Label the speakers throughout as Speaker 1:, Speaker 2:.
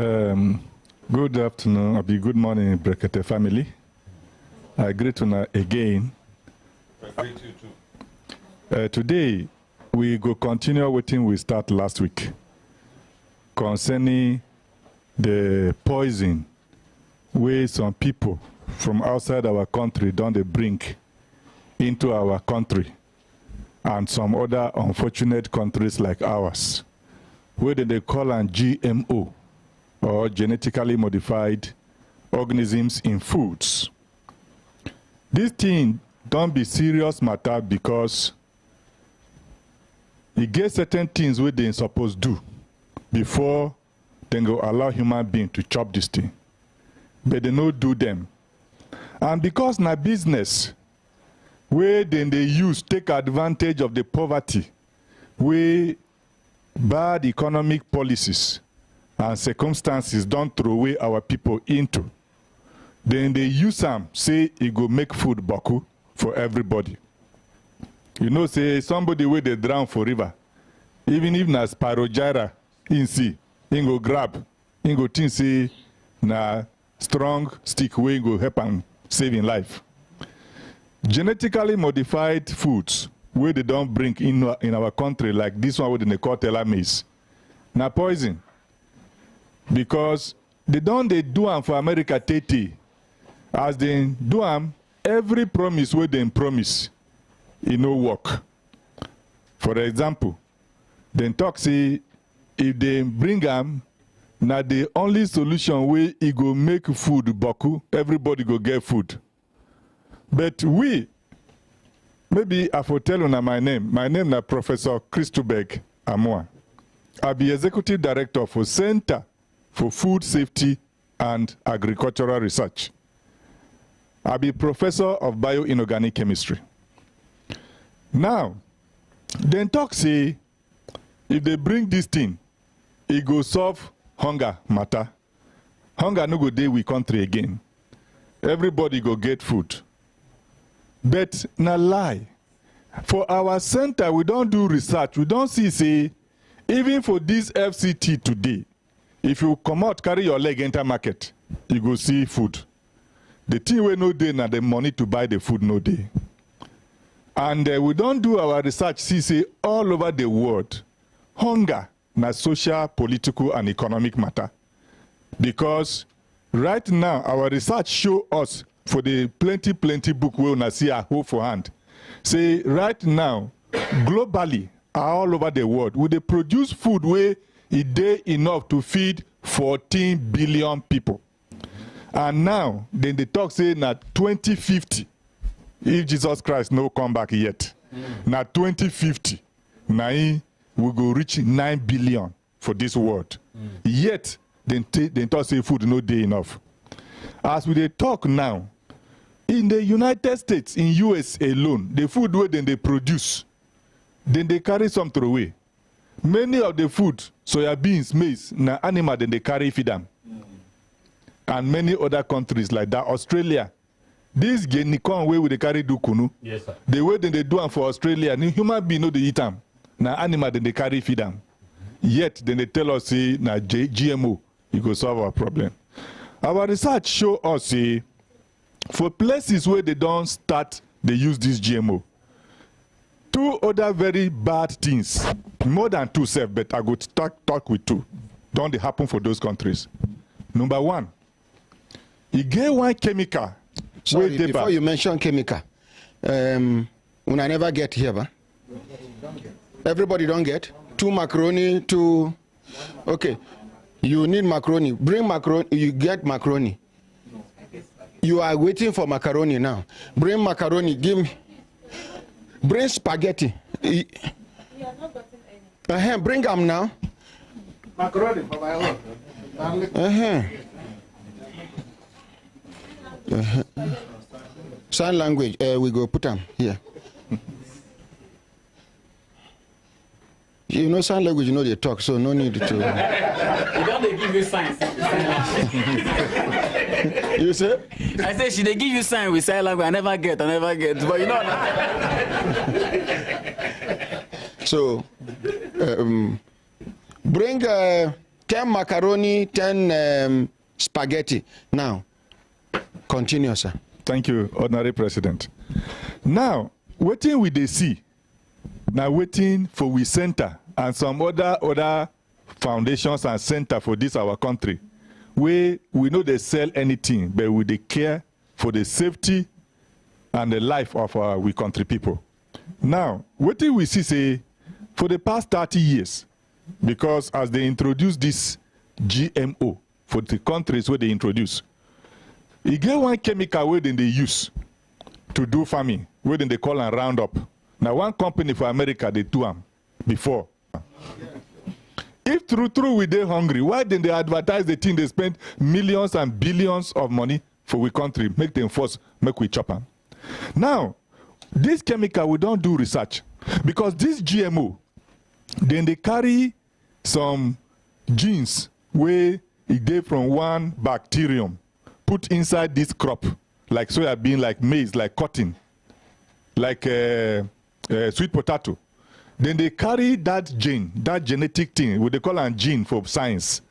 Speaker 1: Good afternoon, or good morning, Brekete family. I greet you again.
Speaker 2: I greet you too.
Speaker 1: Today, we go continue waiting we start last week concerning the poison where some people from outside our country don't they bring into our country and some other unfortunate countries like ours, where they call them GMO, or genetically modified organisms in foods. This thing don't be serious matter because it gets certain things where they supposed to do before they go allow human being to chop this thing. But they don't do them. And because na business, where then they use take advantage of the poverty, where bad economic policies and circumstances don't throw away our people into. Then they use them, say it go make food boku for everybody. You know, say somebody where they drown for river, even if na sparrow gyra in sea, in go grab, in go think say na strong stick where go help and save in life. Genetically modified foods where they don't bring in our country, like this one where they call telomeres, na poison. Because they do them for America tete. As they do them, every promise where they promise, it no work. For example, they talk say if they bring them, now the only solution where it go make food boku, everybody go get food. But we, maybe I will tell you my name. My name is Professor Christobeg Amoa. I be Executive Director for Center for Food Safety and Agricultural Research. I be Professor of Bioinorganic Chemistry. Now, then talk say, if they bring this thing, it go solve hunger matter. Hunger no go dey we country again. Everybody go get food. But na lie. For our center, we don't do research. We don't see, say, even for this FCT today, if you come out, carry your leg, enter market, you go see food. The thing we no day, na the money to buy the food no day. And we don't do our research, see, say, all over the world, hunger, na social, political, and economic matter. Because right now, our research show us, for the plenty book we wanna see a hold for hand. Say right now, globally, all over the world, we they produce food where it day enough to feed 14 billion people. And now, then they talk say na 2050, if Jesus Christ no come back yet, na 2050, na we go reach 9 billion for this world. Yet, then talk say food no day enough. As we they talk now, in the United States, in US alone, the food where then they produce, then they carry some throw away. Many of the food, soya beans, maize, na animal, then they carry feed them. And many other countries like that, Australia, this genicon way they carry do kunu. Yes, sir. The way then they do them for Australia, ni human being no they eat them. Na animal then they carry feed them. Yet then they tell us say na GMO, it go solve our problem. Our research show us say for places where they don't start, they use this GMO. Two other very bad things, more than two self, but I go talk with two. Don't they happen for those countries? Number one, you get one chemical.
Speaker 3: Sorry, before you mention chemical, when I never get here, ba? Everybody don't get? 2 macaroni, 2, okay. You need macaroni. Bring macaroni, you get macaroni. You are waiting for macaroni now. Bring macaroni, give me. Bring spaghetti. We have not gotten any. Bring them now. Macaroni for my own. Sign language, we go put them here. You know sign language, you know they talk, so no need to. You
Speaker 4: don't they give you signs.
Speaker 3: You say?
Speaker 4: I say, should they give you sign with sign language? I never get. But you know.
Speaker 3: So, bring 10 macaroni, 10 spaghetti. Now, continue, sir.
Speaker 1: Thank you, Honorary President. Now, waiting with the see. Now waiting for we center and some other foundations and center for this our country. We know they sell anything, but we they care for the safety and the life of our we country people. Now, what do we see say for the past 30 years, because as they introduce this GMO for the countries where they introduce, you get one chemical where they use to do farming, where they call and Roundup. Now one company for America, they do them before. If true we they hungry, why didn't they advertise the thing they spend millions and billions of money for we country, make them force, make we chop them? Now, this chemical, we don't do research, because this GMO, then they carry some genes where it gave from one bacterium, put inside this crop, like soybean, like maize, like cotton, like sweet potato. Then they carry that gene, that genetic thing, what they call a gene for science,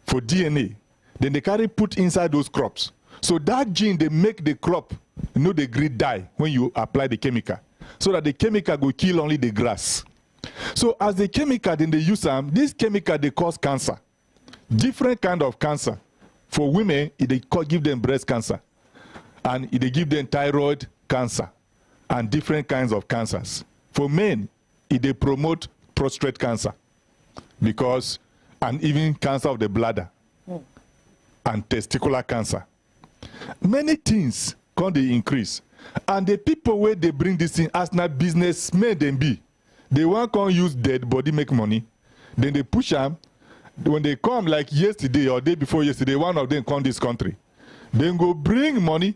Speaker 1: for DNA. Then they carry put inside those crops. So that gene, they make the crop, the grid die when you apply the chemical. So that the chemical will kill only the grass. So as the chemical, then they use them, this chemical, they cause cancer. Different kind of cancer. For women, they give them breast cancer. And they give them thyroid cancer. And different kinds of cancers. For men, they promote prostate cancer. Because, and even cancer of the bladder. And testicular cancer. Many things can they increase. And the people where they bring this in as not businessmen them be. They want to use dead body make money. Then they push them. When they come like yesterday or day before yesterday, one of them come this country. Then go bring money,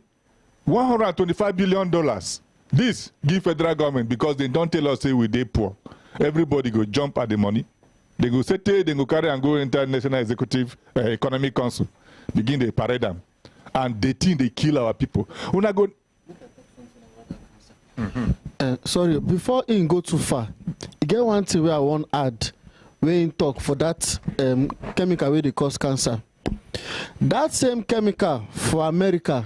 Speaker 1: $125 billion. This give federal government because they don't tell us say we they poor. Everybody go jump at the money. They go set they go carry and go International Executive Economic Council. Begin they parade them. And they think they kill our people. When I go
Speaker 5: sorry, before you go too far, you get one thing where I want to add when you talk for that chemical where they cause cancer. That same chemical for America,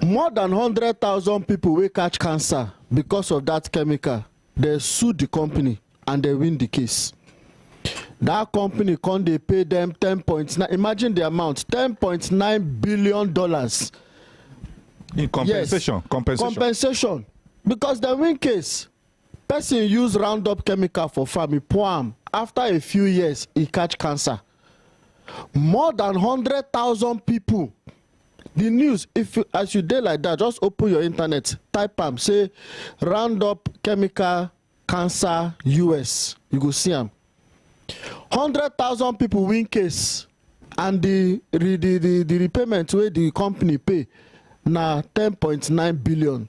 Speaker 5: more than 100,000 people will catch cancer because of that chemical. They sue the company and they win the case. That company can't they pay them 10.9, imagine the amount, $10.9 billion.
Speaker 1: In compensation,
Speaker 5: yes, compensation. Because the win case, person use Roundup chemical for farm, he pour am. After a few years, he catch cancer. More than 100,000 people. The news, if you, as you did like that, just open your internet, type am, say Roundup chemical cancer US. You go see am. 100,000 people win case, and the repayment where the company pay na 10.9 billion.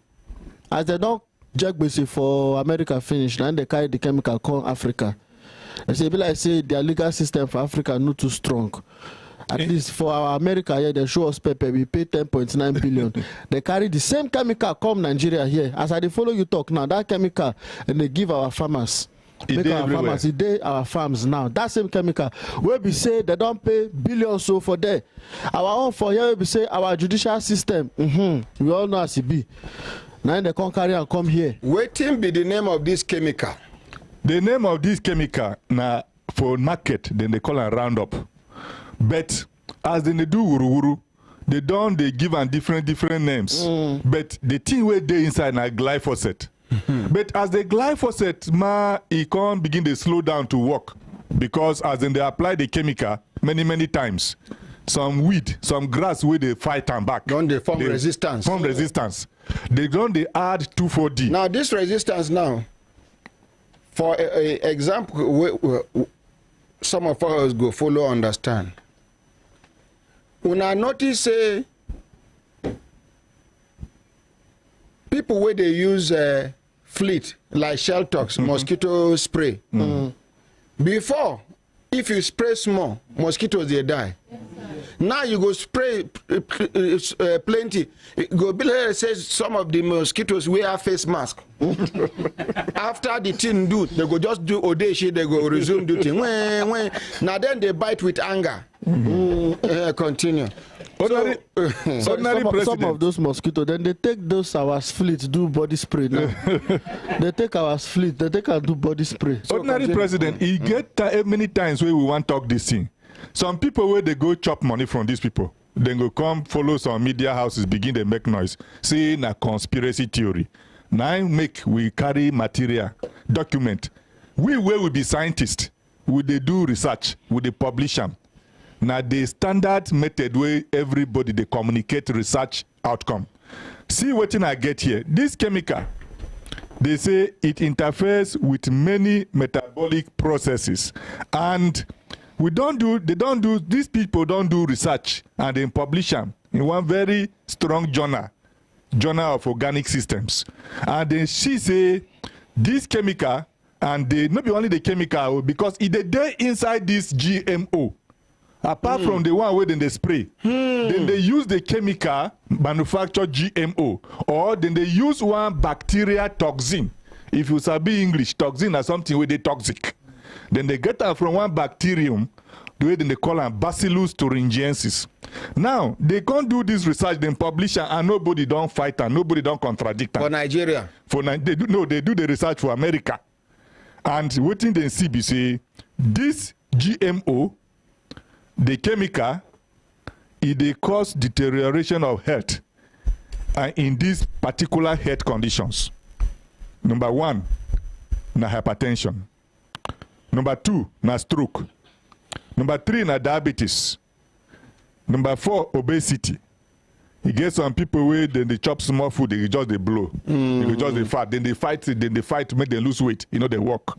Speaker 5: As they don't jack basic for America finish, and they carry the chemical come Africa. They say, be like say their legal system for Africa not too strong. At least for our America here, they show us paper, we pay 10.9 billion. They carry the same chemical come Nigeria here. As I follow you talk now, that chemical, and they give our farmers. Make our farmers, they our farms now. That same chemical, where we say they don't pay billions so for there. Our own for here, we say our judicial system. We all know as it be. Now they can't carry and come here.
Speaker 3: Waiting be the name of this chemical.
Speaker 1: The name of this chemical now for market, then they call it Roundup. But as they do wuru, they give them different names. But the thing where they inside now glyphosate. But as the glyphosate, it can't begin to slow down to work, because as in they apply the chemical many times, some weed, some grass where they fight and back.
Speaker 3: Don't they form resistance?
Speaker 1: Form resistance. They add 2,4-D.
Speaker 3: Now this resistance now, for example, some of us go follow understand. When I notice say people where they use fleet like Sheltox, mosquito spray. Before, if you spray small, mosquitoes they die. Now you go spray plenty. Go be says some of the mosquitoes wear face mask. After the thing do, they go just do odeshi, they go resume duty. Now then they bite with anger. Continue.
Speaker 1: Ordinary,
Speaker 5: some of those mosquitoes, then they take those our fleet do body spray now. They take our fleet, they take and do body spray.
Speaker 1: Ordinary president, he get many times where we want to talk this thing. Some people where they go chop money from these people, then go come follow some media houses, begin to make noise, saying a conspiracy theory. Now we carry material, document. We will be scientists. Would they do research? Would they publish them? Now the standard method where everybody they communicate research outcome. See what I get here. This chemical, they say it interferes with many metabolic processes, and these people don't do research and then publish them in one very strong journal of organic systems. And then she say this chemical, and they not be only the chemical, because it they inside this GMO. Apart from the one where then they spray, then they use the chemical manufacture GMO, or then they use one bacteria toxin. If you sabi English, toxin is something where they toxic. Then they get that from one bacterium, the way then they call them Bacillus thuringiensis. Now they can't do this research, then publish, and nobody don't fight and nobody don't contradict them.
Speaker 3: For Nigeria,
Speaker 1: they do the research for America, and waiting then see say this GMO. The chemical, it cause deterioration of health in these particular health conditions. Number 1, na hypertension. Number 2, na stroke. Number 3, na diabetes. Number 4, obesity. You get some people where then they chop small food, they just they blow. They just they fat. Then they fight to make them lose weight. You know, they walk.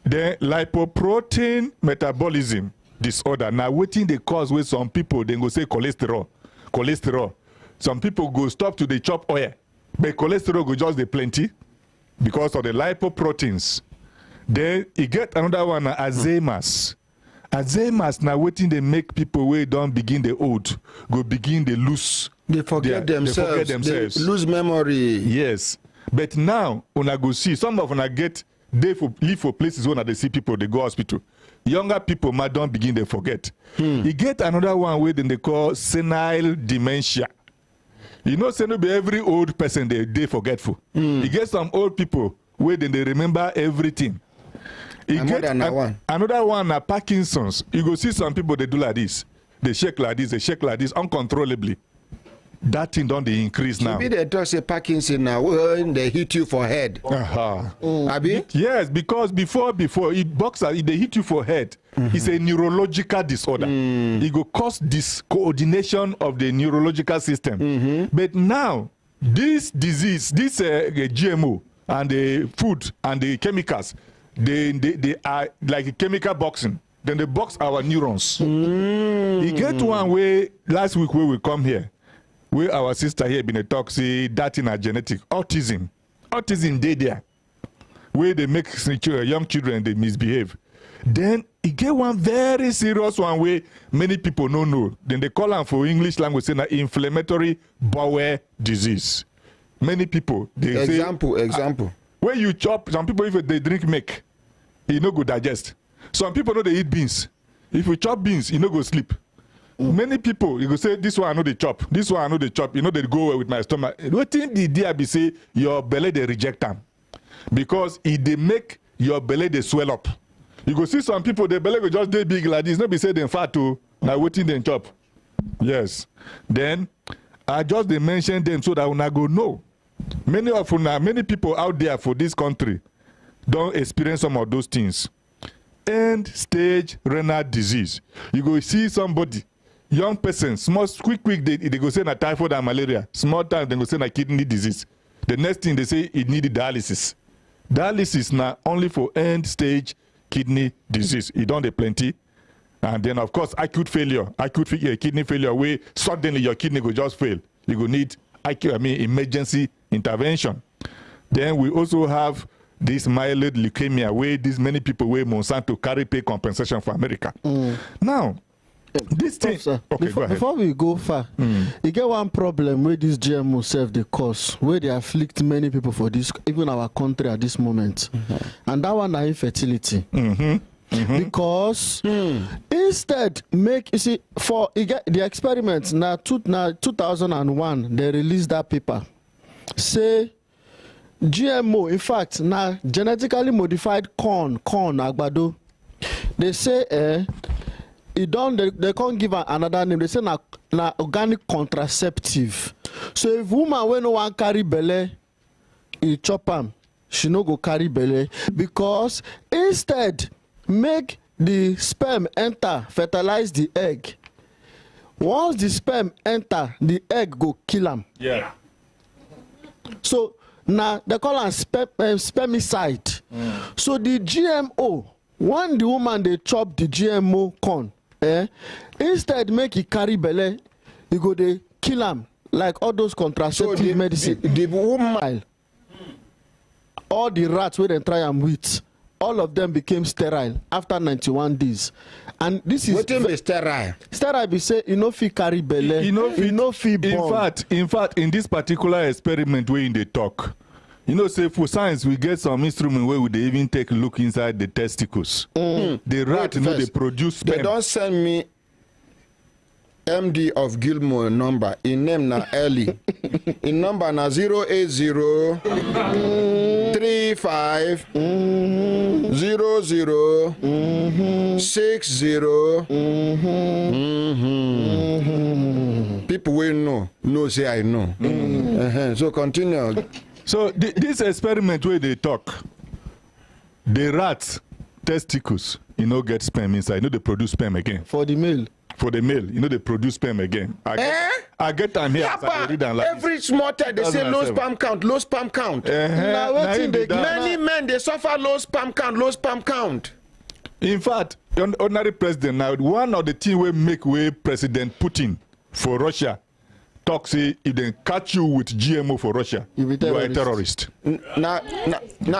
Speaker 1: Then lipoprotein metabolism disorder. Now waiting the cause where some people then go say cholesterol. Some people go stop to the chop oil, but cholesterol go just the plenty because of the lipoproteins. Then you get another one, Alzheimer's. Alzheimer's now waiting they make people where don't begin the old, go begin the lose.
Speaker 3: They forget themselves. They lose memory.
Speaker 1: Yes, but now when I go see some of them I get live for places when they see people they go hospital. Younger people might don't begin to forget. You get another one where then they call senile dementia. You know, every old person they forgetful. You get some old people where then they remember everything. You get another one, Parkinson's. You go see some people they do like this. They shake like this uncontrollably. That thing don't they increase now.
Speaker 3: Maybe they talk say Parkinson now when they hit you for head. Abi?
Speaker 1: Yes, because before if they hit you for head, it's a neurological disorder. It will cause this coordination of the neurological system. But now this disease, this GMO and the food and the chemicals, they are like a chemical boxing. Then they box our neurons. You get one way last week where we come here. Where our sister here been a talk say that in our genetic autism they there where they make young children they misbehave. Then you get one very serious one where many people don't know. Then they call them for English language saying inflammatory bowel disease. Many people they
Speaker 3: example
Speaker 1: where you chop, some people if they drink milk, you no go digest. Some people know they eat beans. If you chop beans, you no go sleep. Many people, you go say, this one I know they chop, this one I know they chop, you know they go away with my stomach. What thing the idea be say, your belly they reject them. Because if they make your belly they swell up. You go see some people, their belly will just they big like this, not be say them fat too, now waiting them chop. Yes. Then, I just they mention them so that when I go, no. Many people out there for this country don't experience some of those things. End stage renal disease. You go see somebody, young person, small, quick, they go say na typhoid and malaria. Small time, they go say na kidney disease. The next thing they say, it needed dialysis. Dialysis now only for end stage kidney disease. It don't plenty. And then, of course, acute kidney failure, where suddenly your kidney will just fail. You will need emergency intervention. Then we also have this myeloid leukemia, where these many people where Monsanto carry pay compensation for America. Now, This thing.
Speaker 5: Sir,
Speaker 1: Okay, go ahead.
Speaker 5: before we go far, you get one problem where this GMO self they cause, where they afflict many people for this, even our country at this moment, and that one is infertility. Because instead make you see for the experiments now 2001 they released that paper say GMO in fact now genetically modified corn agbado they say they can't give another name. They say na organic contraceptive. So if woman when no one carry belle, he chop am, she no go carry belle because instead make the sperm enter, fertilize the egg. Once the sperm enter, the egg go kill am.
Speaker 1: Yeah.
Speaker 5: So now they call am spermicide. So the GMO, when the woman they chop the GMO corn. Instead make he carry belle, he go dey kill am like all those contraceptive medicine.
Speaker 3: The woman,
Speaker 5: all the rats wey dem try am with, all of them became sterile after 91 days. And this is
Speaker 3: wetin be sterile?
Speaker 5: Sterile be say you no fit carry belle, you no fit born.
Speaker 1: In fact, in this particular experiment wey they talk, you know, say for science we get some instrument where we even take a look inside the testicles. The rat, you know, they produce sperm.
Speaker 3: They don't send me MD of Gilmore number. In name na early. In number na 080 35 00 60. People will know say I know. So continue.
Speaker 1: So this experiment where they talk, the rat testicles, you know, get sperm inside. You know, they produce sperm again.
Speaker 5: For the male.
Speaker 1: For the male, you know, they produce sperm again. I get them here. I read them like
Speaker 3: every small time they say low sperm count, low sperm count. Many men they suffer low sperm count.
Speaker 1: In fact, ordinary president now, one of the things we make way President Putin for Russia. Talk say if they catch you with GMO for Russia, you are a terrorist.
Speaker 3: Now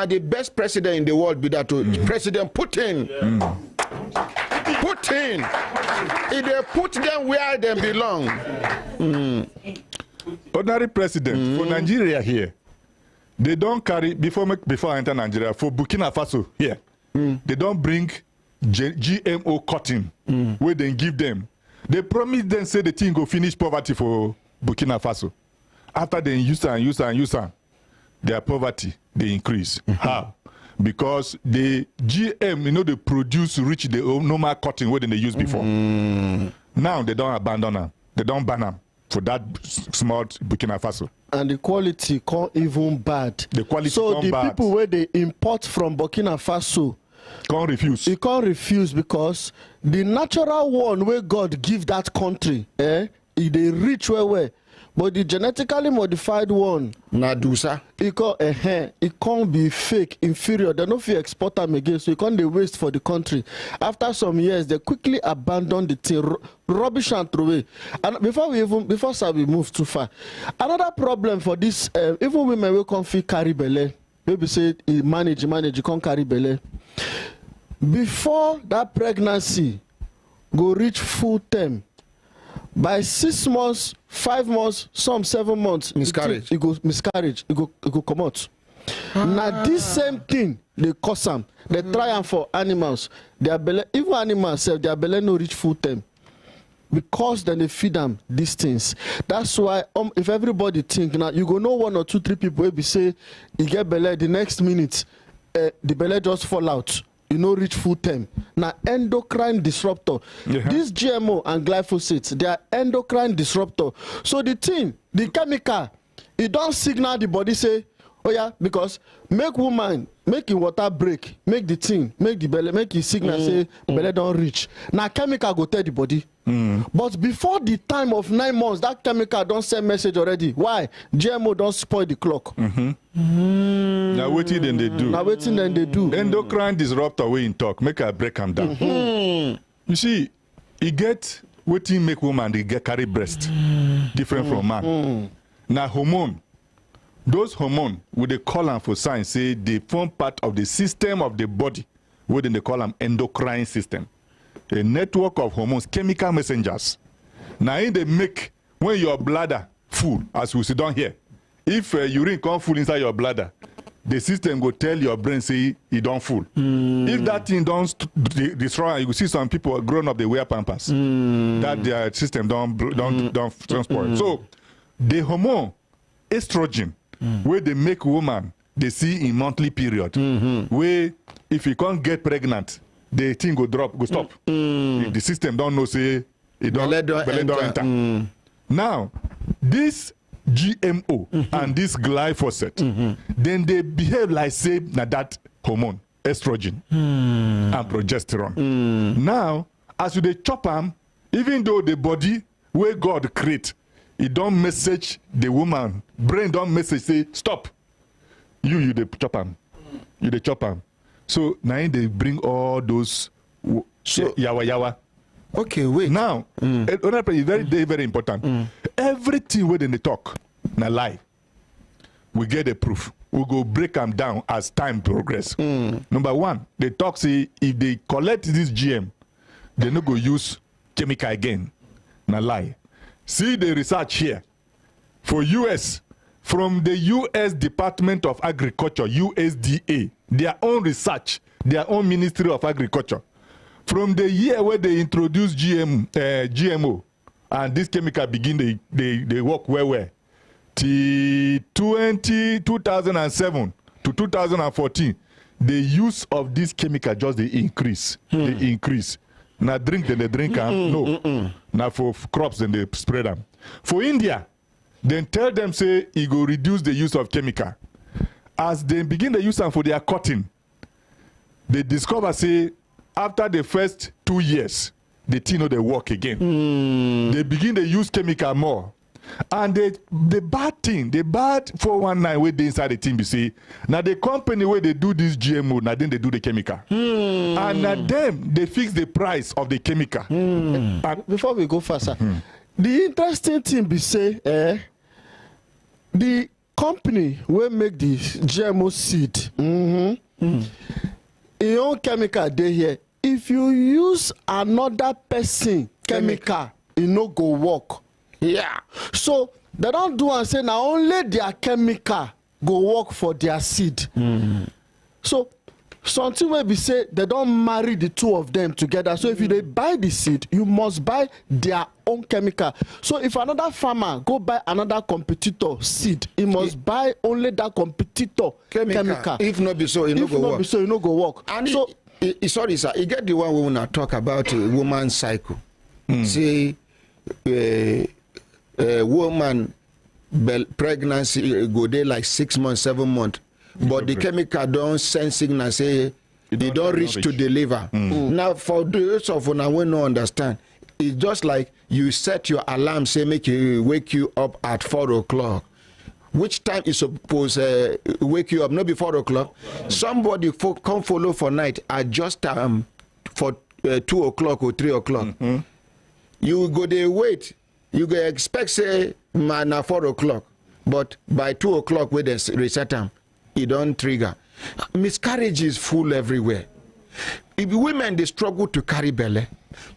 Speaker 3: the best president in the world be that President Putin. Putin. If they put them where they belong.
Speaker 1: Ordinary president for Nigeria here, they don't carry before I enter Nigeria for Burkina Faso here. They don't bring GMO cotton where they give them. They promise them say the thing go finish poverty for Burkina Faso. After they use and their poverty they increase. How? Because the GM, you know, they produce reach the normal cotton where they used before. Now they don't abandon them. They don't ban them for that small Burkina Faso.
Speaker 5: And the quality can't even bad.
Speaker 1: The quality
Speaker 5: so the
Speaker 1: bad.
Speaker 5: People where they import from Burkina Faso
Speaker 1: can't refuse.
Speaker 5: You can't refuse because the natural one where God give that country, they reach where. But the genetically modified one,
Speaker 3: Nadusa,
Speaker 5: it can't be fake, inferior. They don't feel export them again, so you can't waste for the country. After some years, they quickly abandon the thing, rubbish and throw away. And before we move too far, another problem for this, even women will can't feel carry belle. Maybe say manage, you can't carry belle. Before that pregnancy go reach full term, by 6 months, 5 months, some 7 months,
Speaker 3: miscarriage.
Speaker 5: It go miscarriage. It go come out. Now this same thing they cause them. They try them for animals. Their belly, even animals self, their belly no reach full term. Because then they feed them these things. That's why if everybody think now, you go know 1 or 2, 3 people will be say you get belly the next minute, the belly just fall out. You know, reach full term. Now, endocrine disruptor. This GMO and glyphosate, they are endocrine disruptor. So the thing, the chemical, it don't signal the body say, oh yeah, because make your water break, make the thing, make the belly, make it signal say belly don't reach. Now chemical go tell the body. But before the time of 9 months, that chemical don't send message already. Why? GMO don't spoil the clock.
Speaker 1: Now waiting then they do.
Speaker 5: Now waiting then they do.
Speaker 1: Endocrine disruptor way in talk. Make her break them down. You see, it get waiting make woman they get carry breast different from man. Now hormone. Those hormones, what they call them for science, say they form part of the system of the body. What they call them endocrine system. a network of hormones, chemical messengers. Now in they make, when your bladder full, as we sit down here, if urine come full inside your bladder, the system will tell your brain, say, it don't full. If that thing don't destroy, you will see some people grown up, they wear pampers. That their system don't spoil. So the hormone, estrogen, where they make woman, they see in monthly period, where if you can't get pregnant, the thing go drop, go stop. If the system don't know, say, it don't enter. Now, this GMO and this glyphosate, then they behave like say that hormone, estrogen and progesterone. Now, as you they chop them, even though the body where God create, it don't message the woman, brain don't message say stop. You they chop them, you they chop them. So now they bring all those yawa.
Speaker 3: Okay, wait.
Speaker 1: Now, another point is very important. Everything where they talk, na lie. We get the proof. We go break them down as time progress. Number one, they talk say if they collect this GM, they no go use chemical again. Na lie. See the research here. For US, from the US Department of Agriculture, USDA, their own research, their own Ministry of Agriculture, from the year where they introduced GMO, and this chemical begin, they work well. Till 2007 to 2014, the use of this chemical just they increase. They increase. Now drink, then they drink them. No. Now for crops, then they spread them. For India, then tell them, say, it will reduce the use of chemical. As they begin to use them for their cotton, they discover, say, after the first 2 years, the thing they work again. They begin to use chemical more. And the bad thing, the bad 419 where they inside the team, you see, now the company where they do this GMO, now then they do the chemical. And now them, they fix the price of the chemical.
Speaker 5: Before we go faster, the interesting thing be say, the company will make the GMO seed. In own chemical they here. If you use another person chemical, it no go work. Yeah. So they don't do and say now only their chemical go work for their seed. So something where we say they don't marry the two of them together. So if you they buy the seed, you must buy their own chemical. So if another farmer go buy another competitor seed, he must buy only that competitor chemical.
Speaker 3: If not be so, it no go work.
Speaker 5: So it no go work. And
Speaker 3: so sorry, sir, you get the one we wanna talk about a woman's cycle. See, a woman pregnancy go there like 6 months, 7 months, but the chemical don't send signal say they don't reach to deliver. Now for those of you who don't understand, it's just like you set your alarm, say make you wake you up at 4 o'clock. Which time is supposed to wake you up? Not before 4 o'clock. Somebody come follow for night, adjust for 2 o'clock or 3 o'clock. You go there wait. You go expect say man at 4 o'clock, but by 2 o'clock when they reset them, it don't trigger. Miscarriage is full everywhere. If women they struggle to carry belly,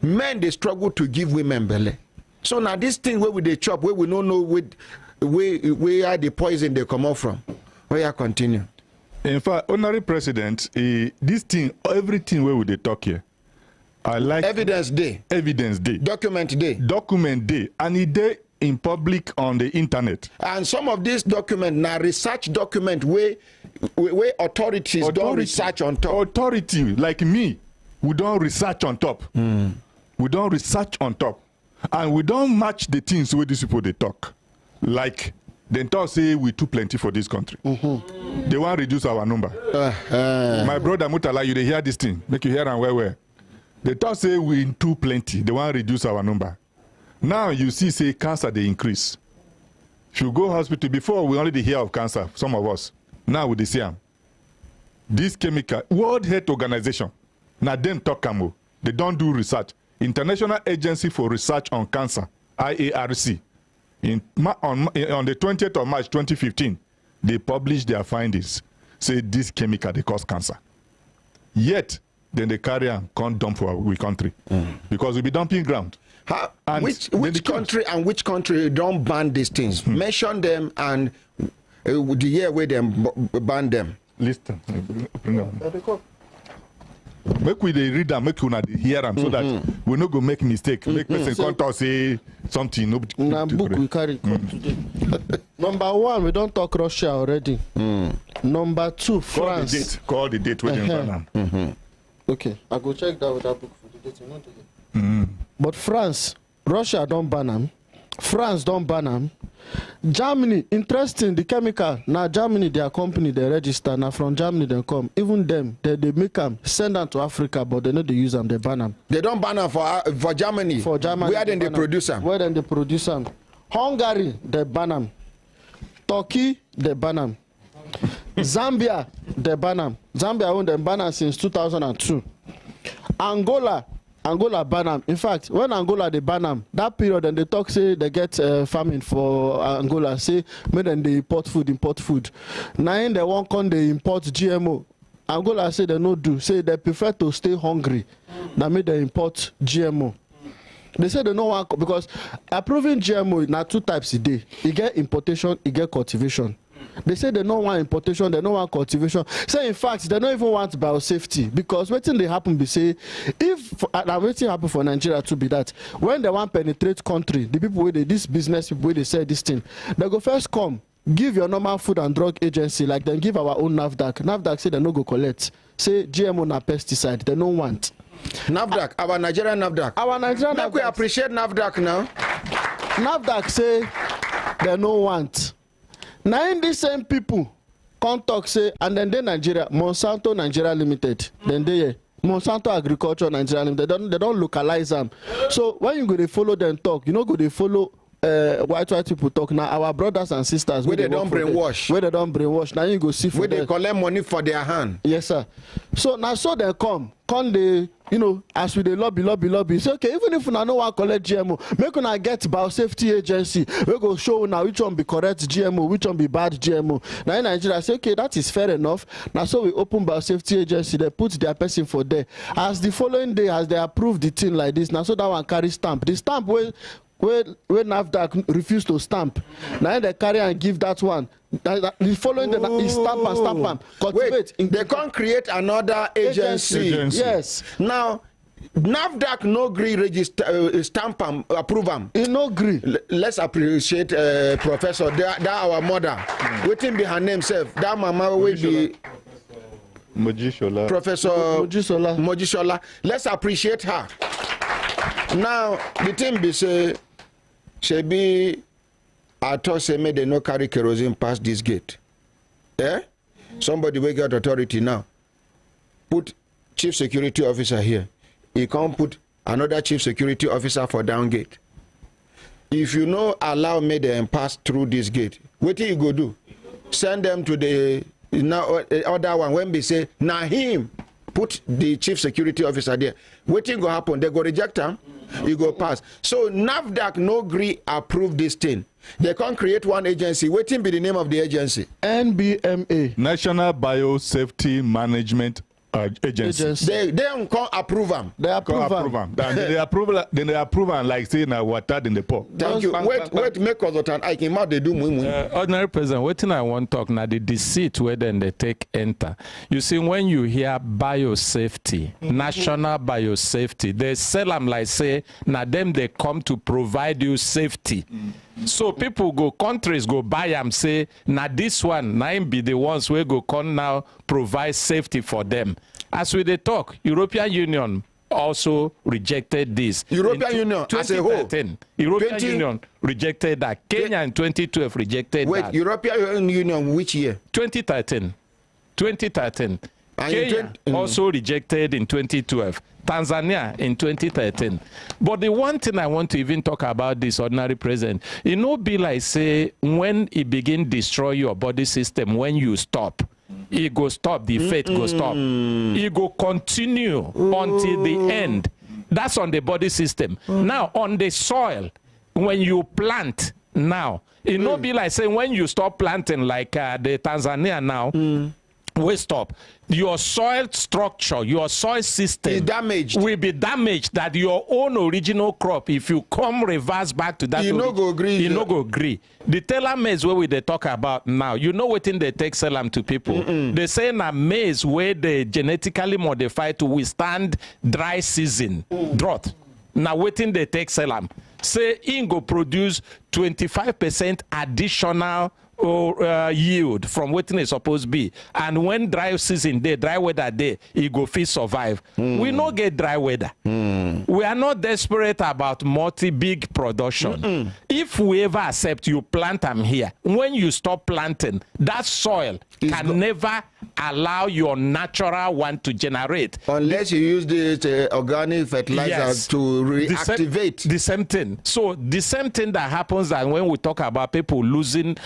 Speaker 3: men they struggle to give women belly. So now this thing where we they chop, where we don't know where are the poison they come out from. Where you continue.
Speaker 1: In fact, honorary president, this thing, everything where we they talk here, I like
Speaker 3: evidence day.
Speaker 1: Evidence day.
Speaker 3: Document day.
Speaker 1: Document day. And it day in public on the internet.
Speaker 3: And some of these documents now research document where authorities don't research on top.
Speaker 1: Authority like me, we don't research on top. We don't research on top. And we don't match the things where these people they talk. Like they talk say we too plenty for this country. They want to reduce our number. My brother Mutala, you they hear this thing. Make you hear and where. They talk say we too plenty. They want to reduce our number. Now you see say cancer they increase. If you go hospital before we only hear of cancer, some of us. Now we see them. This chemical, World Health Organization, now them talk camo. They don't do research. International Agency for Research on Cancer, IARC, on the 20th of March 2015, they published their findings. Say this chemical they cause cancer. Yet then they carry and can't dump for our country. Because we'll be dumping ground.
Speaker 3: Which country and which country don't ban these things? Mention them and the year where they ban them.
Speaker 1: Listen, bring them. Make we read them, make we hear them, so that we not go make mistake. Make person can't say something.
Speaker 5: Now book we carry today. Number 1, we don't talk Russia already. Number 2, France.
Speaker 1: Call the date when you
Speaker 5: Okay, I go check that with that book for the date. But France, Russia don't ban them. France don't ban them. Germany, interesting, the chemical. Now Germany, their company, they register. Now from Germany, they come. Even them, they make them, send them to Africa, but they know they use them, they ban them.
Speaker 3: They don't ban them for Germany.
Speaker 5: For Germany.
Speaker 3: Where then they produce them?
Speaker 5: Where then they produce them? Hungary, they ban them. Turkey, they ban them. Zambia, they ban them. Zambia owned them ban them since 2002. Angola ban them. In fact, when Angola they ban them, that period then they talk say they get famine for Angola. Say make them they import food. Now they won't come they import GMO. Angola say they no do. Say they prefer to stay hungry than make they import GMO. They say they no want because approving GMO now 2 types a day. You get importation, you get cultivation. They say they don't want importation, they don't want cultivation. Say in fact, they don't even want biosafety because waiting they happen be say if waiting happen for Nigeria to be that when they want penetrate country, the people with this business people where they say this thing, they go first come give your normal Food and Drug Agency like then give our own NAFDAC. NAFDAC say they no go collect. Say GMO na pesticide, they don't want.
Speaker 3: NAFDAC, our Nigerian NAFDAC.
Speaker 5: Our Nigerian NAFDAC.
Speaker 3: We appreciate NAFDAC now.
Speaker 5: NAFDAC say they no want. Now in these same people come talk say and then they Nigeria, Monsanto Nigeria Limited. Then they Monsanto Agriculture Nigeria Limited. They don't localize them. So when you go to follow them talk, you know go to follow white people talk now. Our brothers and sisters
Speaker 3: where they don't brainwash.
Speaker 5: Where they don't brainwash. Now you go see for
Speaker 3: where they collect money for their hand.
Speaker 5: Yes, sir. So now so they come they as we they lobby. Say okay, even if una no want collect GMO, make una get biosafety agency. We go show now which one be correct GMO, which one be bad GMO. Now in Nigeria say okay, that is fair enough. Now so we open biosafety agency, they put their person for there. As the following day, as they approve the thing like this, now so that one carry stamp. The stamp where NAFDAC refuse to stamp. Now they carry and give that one. The following day is stamp and cultivate.
Speaker 3: Wait, they can't create another agency.
Speaker 5: Yes.
Speaker 3: Now, NAFDAC no agree register stamp and approve them.
Speaker 5: He no agree.
Speaker 3: Let's appreciate Professor. That our mother. Waiting be her name self. That mama will be
Speaker 1: Mojisola.
Speaker 3: Professor Mojisola. Let's appreciate her. Now the thing be say. Shebi, I thought say may they no carry kerosene past this gate. Somebody will get authority now. Put chief security officer here. He can't put another chief security officer for down gate. If you no allow me them pass through this gate, what do you go do? Send them to the other one. When we say now him put the chief security officer there, what thing go happen? They go reject him. You go pass. So NAFDAC no agree approve this thing. They can't create one agency. Waiting be the name of the agency.
Speaker 5: NBMA.
Speaker 1: National Biosafety Management Agency.
Speaker 3: They don't approve them.
Speaker 5: They approve them.
Speaker 1: Then they approve them like say na water in the pot.
Speaker 3: Thank you. Wait, make us that I came out they do
Speaker 2: Ordinary President, what thing I want to talk now the deceit where then they take enter. You see when you hear biosafety, national biosafety, they sell them like say now them they come to provide you safety. So people go, countries go buy them, say, now this one, now be the ones where go come now provide safety for them. As we they talk, European Union also rejected this.
Speaker 3: European Union as a whole.
Speaker 2: European Union rejected that. Kenya in 2012 rejected that.
Speaker 3: Wait, European Union which year?
Speaker 2: 2013. 2013. Kenya also rejected in 2012. Tanzania in 2013. But the one thing I want to even talk about this ordinary president, it no be like say when it begin destroy your body system, when you stop, it go stop, the faith go stop. It go continue until the end. That's on the body system. Now on the soil, when you plant now, it no be like say when you stop planting like the Tanzania now, we stop, your soil structure, your soil system will be damaged, that your own original crop, if you come reverse back to that,
Speaker 3: you no go agree.
Speaker 2: You no go agree. The tailor maize where we they talk about now, you know what in they take sell them to people. They say na maize where they genetically modified to withstand dry season, drought. Now waiting they take sell them. Say in go produce 25% additional yield from what it's supposed to be, and when dry season day, dry weather day, it go fit survive. We no get dry weather. We are not desperate about multi-big production. If we ever accept you plant them here, when you stop planting, that soil can never allow your natural one to generate.
Speaker 3: Unless you use the organic fertilizer to reactivate.
Speaker 2: The same thing. So the same thing that happens that when we talk about people losing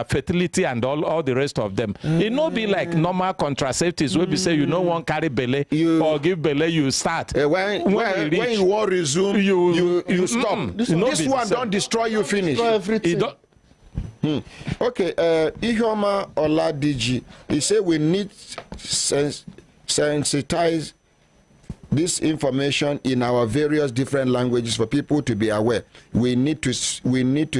Speaker 2: fertility and all the rest of them, it no be like normal contraceptives where we say you no want carry belly or give belly, you start.
Speaker 3: When you want to resume, you stop. This one don't destroy you, finish. Okay, Ihoma Oladiji, he said we need sensitize this information in our various different languages for people to be aware. We need to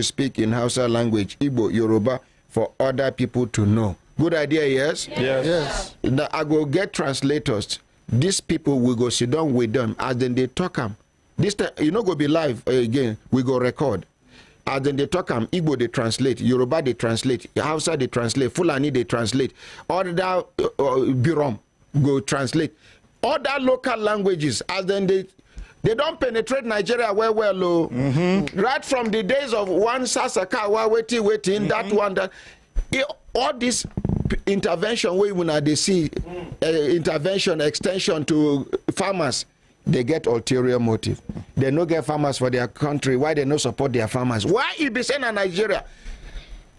Speaker 3: speak in Hausa language, Igbo, Yoruba, for other people to know. Good idea, yes?
Speaker 5: Yes.
Speaker 3: Now I go get translators. These people will go sit down with them as then they talk them. This time, you know, go be live again. We go record. As then they talk them, Igbo they translate, Yoruba they translate, Hausa they translate, Fulani they translate, other Birom go translate. Other local languages, as then they don't penetrate Nigeria well. Right from the days of one Sasakawa waiting, that one, that all this intervention way when they see intervention extension to farmers, they get ulterior motive. They no get farmers for their country. Why they no support their farmers? Why it be saying in Nigeria?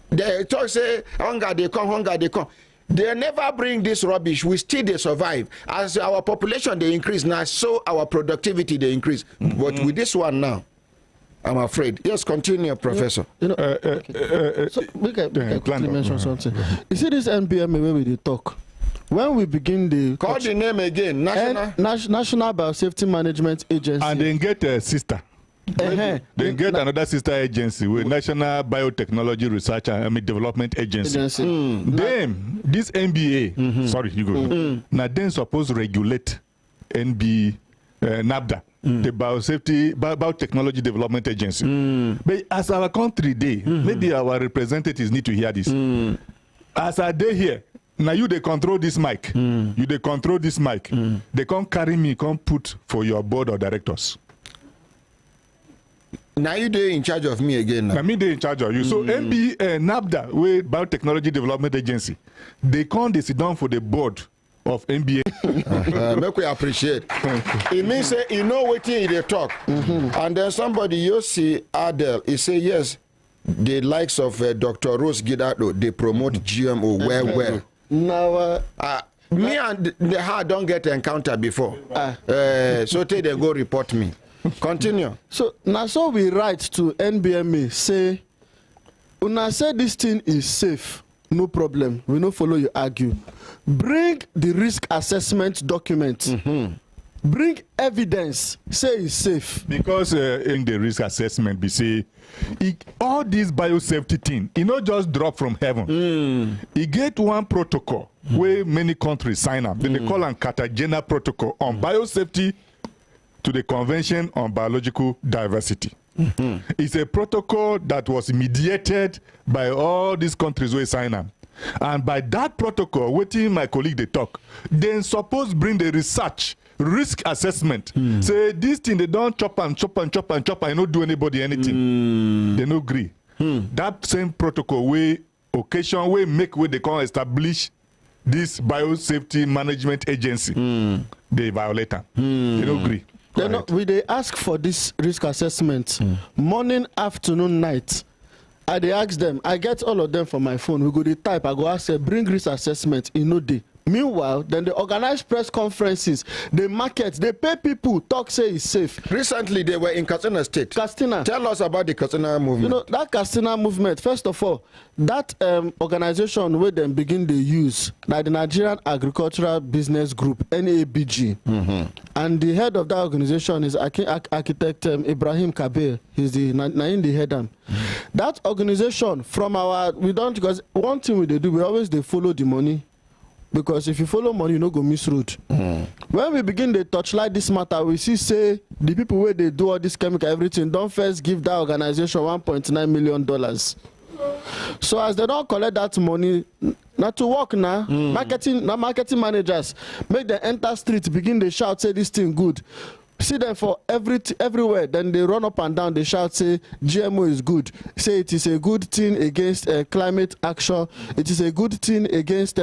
Speaker 3: They talk say hunger they come. They never bring this rubbish. We still they survive. As our population they increase now, so our productivity they increase. But with this one now, I'm afraid. Yes, continue, Professor.
Speaker 5: You know, so we can quickly mention something. You see this NBMA where we talk. When we begin the
Speaker 3: call the name again,
Speaker 5: National Biosafety Management Agency,
Speaker 1: and then get a sister. Then get another sister agency with National Biotechnology Research and Development Agency. Them, this NBA, sorry, you go. Now then supposed to regulate NABDA, the Biotechnology Development Agency. But as our country day, maybe our representatives need to hear this. As a day here, now you they control this mic. You they control this mic. They can't carry me, can't put for your board of directors.
Speaker 3: Now you they in charge of me again. Now
Speaker 1: me they in charge of you. So NABDA, with Biotechnology Development Agency, they can't sit down for the board of NBA.
Speaker 3: Make we appreciate. It means say you know what they talk, and then somebody you see Adele, he say yes. The likes of Dr. Rose Gidado, they promote GMO well.
Speaker 5: Now,
Speaker 3: me and the heart don't get encounter before. So they go report me. Continue.
Speaker 5: So now so we write to NBMA say, una say this thing is safe, no problem. We no follow you argue. Bring the risk assessment document. Bring evidence, say it's safe.
Speaker 1: Because in the risk assessment, we say all this biosafety thing, it not just drop from heaven. It get one protocol where many countries sign up. Then they call it Cartagena Protocol on biosafety to the Convention on Biological Diversity. It's a protocol that was mediated by all these countries where sign up. And by that protocol, waiting my colleague they talk, then suppose bring the research risk assessment. Say this thing they don't chop and not do anybody anything. They no agree. That same protocol way occasion way make where they can establish this biosafety management agency. They violate them. They don't agree.
Speaker 5: They ask for this risk assessment morning, afternoon, night. I they ask them. I get all of them from my phone. We go to type. I go ask them, bring risk assessment in no day. Meanwhile, then they organize press conferences, they market, they pay people, talk, say it's safe.
Speaker 3: Recently, they were in Katsina State.
Speaker 5: Katsina.
Speaker 3: Tell us about the Katsina movement.
Speaker 5: You know, that Katsina movement, first of all, that organization where they begin to use, like the Nigerian Agricultural Business Group, NABG. And the head of that organization is architect Ibrahim Kabir. He's the head. That organization, from our, because one thing we do, we always follow the money. Because if you follow money, you no go miss road. When we begin to touchlight this matter, we see say the people where they do all this chemical everything don't first give that organization $1.9 million. So as they don't collect that money, not to work now, marketing managers make them enter street, begin to shout, say this thing good. See them for everywhere, then they run up and down, they shout, say GMO is good, say it is a good thing against climate action, it is a good thing against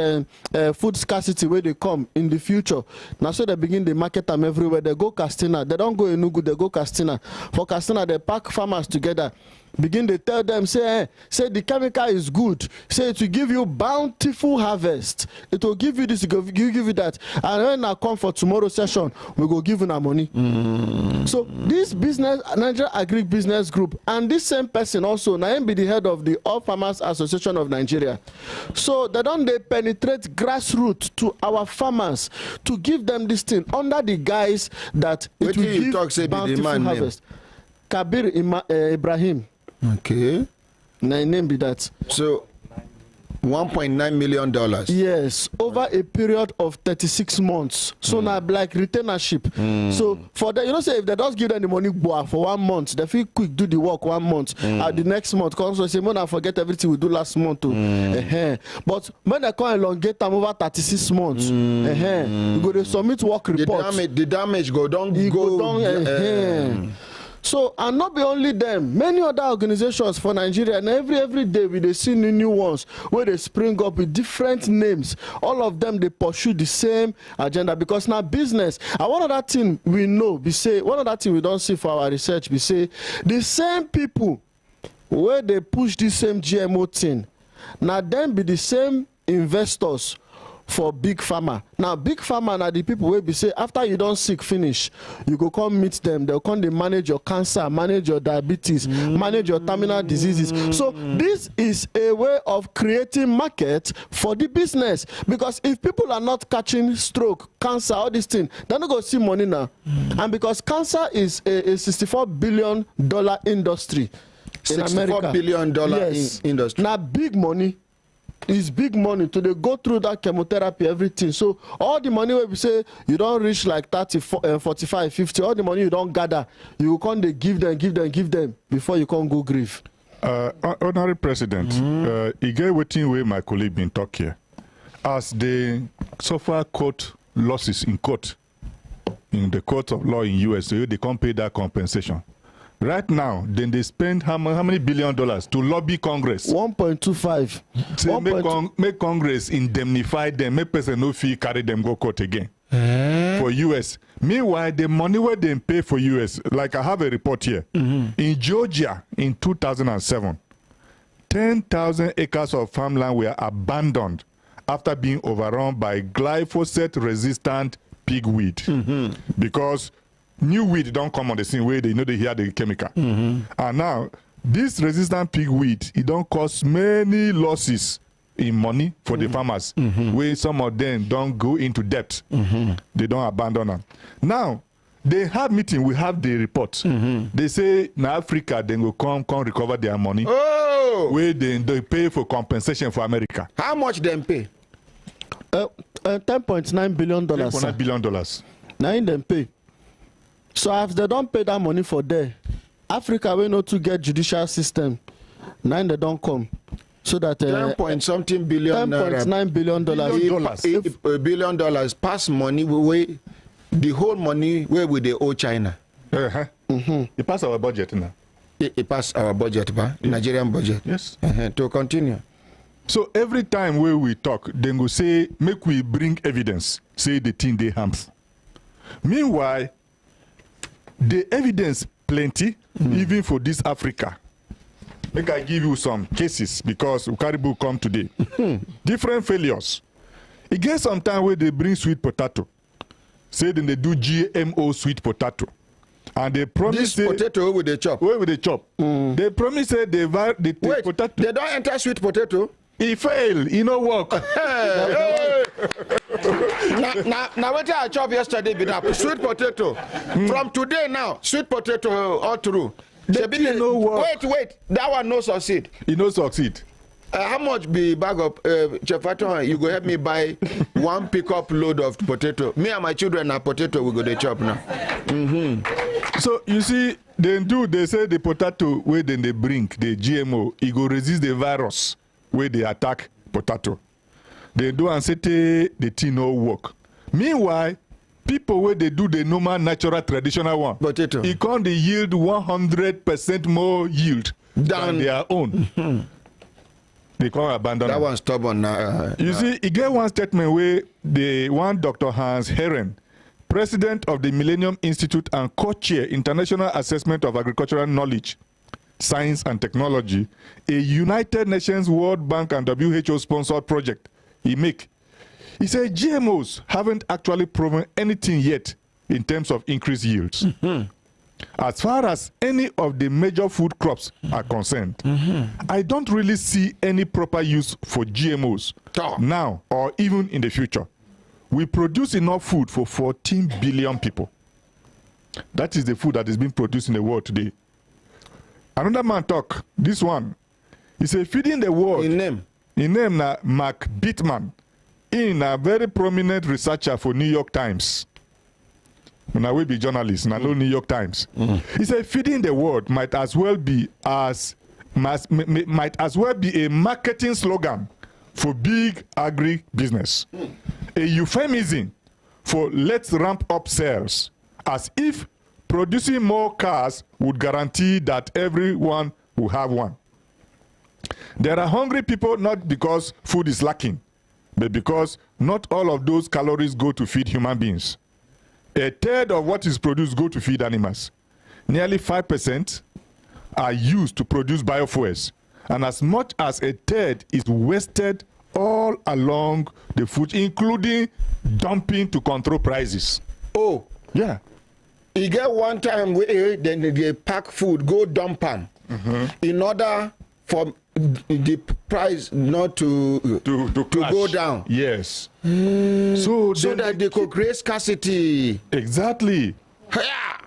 Speaker 5: food scarcity where they come in the future. Now so they begin to market them everywhere. They go Castina, they don't go Enugu, they go Castina. For Castina, they pack farmers together, begin to tell them, say the chemical is good, say it will give you bountiful harvest, it will give you this, it will give you that, and when I come for tomorrow's session, we go give you our money. So this business, Nigeria Agri Business Group, and this same person also, now him be the head of the All Farmers Association of Nigeria. So they penetrate grassroots to our farmers to give them this thing under the guise that it will give bountiful harvest. Kabir Ibrahim.
Speaker 3: Okay.
Speaker 5: My name be that. So
Speaker 3: $1.9 million.
Speaker 5: Yes, over a period of 36 months. So now like retainership. So for the, you know, say if they just give them the money for 1 month, they feel quick do the work 1 month. And the next month comes and say, I forget everything we do last month. But when they come elongate them over 36 months, we go to submit work report.
Speaker 3: The damage go down.
Speaker 5: So, and not be only them, many other organizations for Nigeria, and every day we see new ones where they spring up with different names. All of them, they pursue the same agenda, because now business, and one other thing we know, one other thing we don't see for our research, we say the same people where they push the same GMO thing, now then be the same investors for big pharma. Now big pharma are the people where we say after you don't sick finish, you go come meet them, they'll come, they manage your cancer, manage your diabetes, manage your terminal diseases. So this is a way of creating market for the business, because if people are not catching stroke, cancer, all these things, they're not going to see money now. And because cancer is a $64 billion industry in America.
Speaker 3: $64 billion industry.
Speaker 5: Now big money. It's big money to they go through that chemotherapy, everything. So all the money where we say you don't reach like 30, 45, 50, all the money you don't gather, you can't give them before you can't go grieve.
Speaker 1: Honorary President, you get waiting where my colleague been talk here. As they suffer court losses in court, in the court of law in US, so they can't pay that compensation. Right now, then they spend how many $1 billion to lobby Congress?
Speaker 5: 1.25.
Speaker 1: So make Congress indemnify them, make person no fee carry them go court again. For US. Meanwhile, the money where they pay for US, like I have a report here. In Georgia, in 2007, 10,000 acres of farmland were abandoned after being overrun by glyphosate-resistant pigweed. Because new weed don't come on the same way, they know they hear the chemical. And now, this resistant pigweed, it don't cause many losses in money for the farmers, where some of them don't go into debt. They don't abandon them. Now, they have meeting, we have the report. They say, in Africa, they will come recover their money. Where they pay for compensation for America.
Speaker 3: How much them pay?
Speaker 5: $10.9 billion.
Speaker 1: $10.9 billion.
Speaker 5: Now in them pay. So if they don't pay that money for there, Africa will not to get judicial system. Now they don't come. So that
Speaker 3: $10.something billion.
Speaker 5: $10.9 billion.
Speaker 3: $1 billion pass money way, the whole money where we they owe China.
Speaker 1: It pass our budget now.
Speaker 3: It pass our budget, Nigerian budget.
Speaker 1: Yes.
Speaker 3: To continue.
Speaker 1: So every time where we talk, then we say, make we bring evidence, say the thing they harmful. Meanwhile, the evidence plenty, even for this Africa. Make I give you some cases, because Ukaribu come today. Different failures. It gets some time where they bring sweet potato. Say then they do GMO sweet potato. And they promise
Speaker 3: this potato with the chop.
Speaker 1: Where with the chop? They promise that they
Speaker 3: wait,
Speaker 1: potato.
Speaker 3: They don't enter sweet potato.
Speaker 1: He fail. He no work.
Speaker 3: Now what I chop yesterday be that sweet potato. From today now, sweet potato all through.
Speaker 1: No work.
Speaker 3: Wait. That one no succeed.
Speaker 1: He no succeed.
Speaker 3: How much be bag of Chef Aton? You go help me buy one pickup load of potato. Me and my children are potato. We go to chop now.
Speaker 1: So you see, they say the potato where then they bring the GMO, it go resist the virus where they attack potato. They do and say the thing no work. Meanwhile, people where they do the normal, natural, traditional one,
Speaker 3: potato,
Speaker 1: it can't yield 100% more yield than their own. They can't abandon
Speaker 3: that
Speaker 1: them.
Speaker 3: one stubborn now.
Speaker 1: You see, he get one statement where the one Dr. Hans Herren, president of the Millennium Institute and co-chair International Assessment of Agricultural Knowledge, Science and Technology, a United Nations, World Bank and WHO sponsored project he said GMOs haven't actually proven anything yet in terms of increased yields. As far as any of the major food crops are concerned, I don't really see any proper use for GMOs now or even in the future. We produce enough food for 14 billion people. That is the food that is being produced in the world today. Another man talk, this one, he said feeding the world.
Speaker 3: In name
Speaker 1: na Mark Bittman, in a very prominent researcher for New York Times. Now we be journalists, now no New York Times. He said feeding the world might as well be a marketing slogan for big agri-business. A euphemism for let's ramp up sales, as if producing more cars would guarantee that everyone will have one. There are hungry people not because food is lacking, but because not all of those calories go to feed human beings. A third of what is produced go to feed animals. Nearly 5% are used to produce biofuels, and as much as a third is wasted all along the food, including dumping to control prices.
Speaker 3: Oh,
Speaker 1: yeah.
Speaker 3: You get one time where then they pack food, go dump them, in order for the price not to go down.
Speaker 1: Yes.
Speaker 3: So that they could create scarcity.
Speaker 1: Exactly.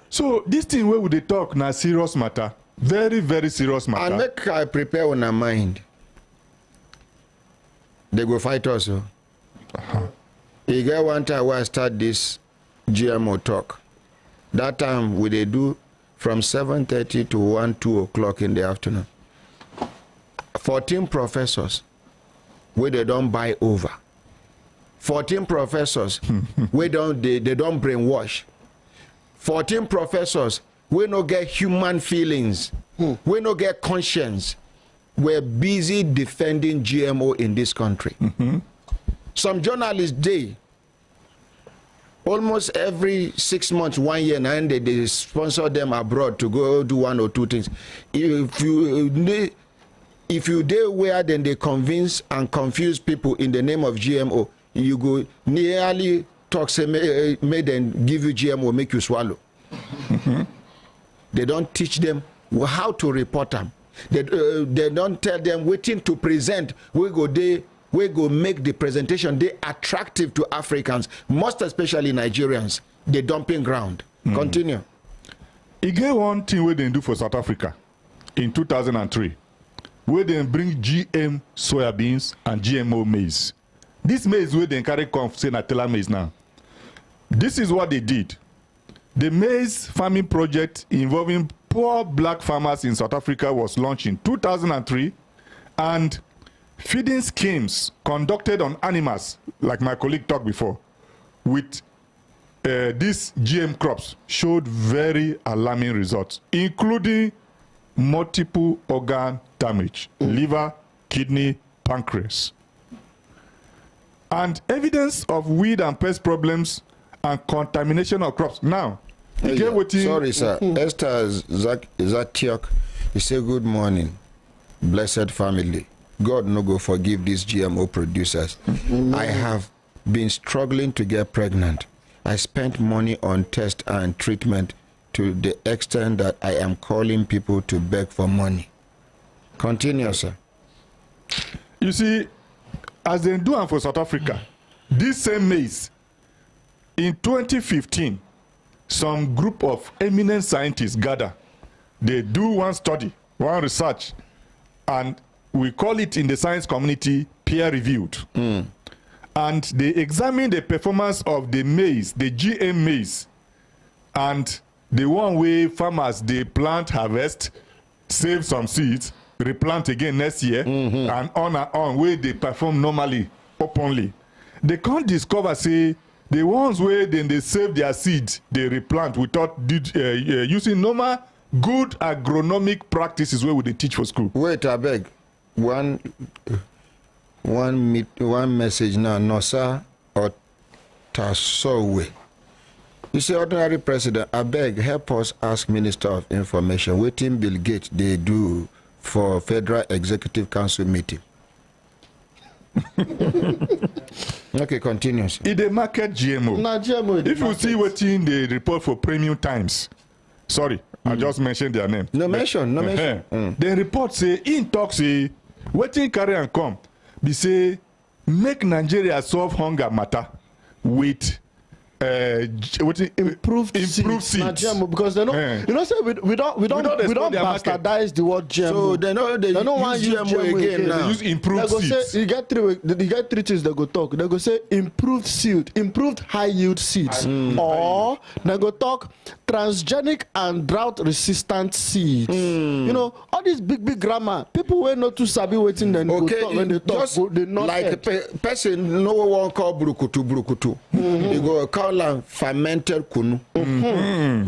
Speaker 1: So this thing where would they talk now serious matter. Very, very serious matter.
Speaker 3: And make I prepare on our mind. They go fight us. You get one time where I start this GMO talk. That time we they do from 7:30 to 2 o'clock in the afternoon. 14 professors where they don't buy over. 14 professors where they don't brainwash. 14 professors we no get human feelings. We no get conscience. We're busy defending GMO in this country. Some journalists almost every 6 months, 1 year, and they sponsor them abroad to go do 1 or 2 things. If you dare where then they convince and confuse people in the name of GMO, you go nearly talk say may then give you GMO, make you swallow. They don't teach them how to report them. They don't tell them waiting to present. We go make the presentation they attractive to Africans, most especially Nigerians. The dumping ground. Continue.
Speaker 1: You get one thing where they do for South Africa in 2003, where they bring GM soybeans and GMO maize. This maize where they carry say Natella maize now. This is what they did. The maize farming project involving poor black farmers in South Africa was launched in 2003, and feeding schemes conducted on animals, like my colleague talked before, with these GM crops showed very alarming results, including multiple organ damage, liver, kidney, pancreas, and evidence of weed and pest problems and contamination of crops. Now,
Speaker 3: sorry, sir. Esther Zatiok, he said, good morning, blessed family. God no go forgive these GMO producers. I have been struggling to get pregnant. I spent money on test and treatment to the extent that I am calling people to beg for money. Continue, sir.
Speaker 1: You see, as they do for South Africa, this same maize, in 2015, some group of eminent scientists gather. They do one study, one research, and we call it in the science community peer-reviewed. And they examine the performance of the maize, the GM maize, and the one way farmers, they plant, harvest, save some seeds, replant again next year, and on where they perform normally, openly. They can't discover, say, the ones where then they save their seeds, they replant without using normal, good agronomic practices where would they teach for school.
Speaker 3: Wait, I beg. One message now, Nosa or Tasowe. You say, ordinary president, I beg, help us ask Minister of Information, what in Bill Gates they do for Federal Executive Council meeting. Okay, continue.
Speaker 1: In the market GMO.
Speaker 5: Now, GMO
Speaker 1: if you see what in the report for Premium Times, sorry, I just mentioned their name.
Speaker 3: No mention.
Speaker 1: The report say, in talk say, waiting carry and come, be say, make Nigeria solve hunger matter with
Speaker 5: improved seeds. Because they know, you know, say we don't bastardize the word GMO.
Speaker 3: So they don't want to use GMO again now.
Speaker 1: They use improved seeds.
Speaker 5: Say, you get three things they go talk. They go say improved seed, improved high yield seeds, or they go talk transgenic and drought resistant seeds. You know, all these big grammar. People were not too sabi waiting then go talk when they talk. They not
Speaker 3: like person no one call brukutu. They go call fermented kunu.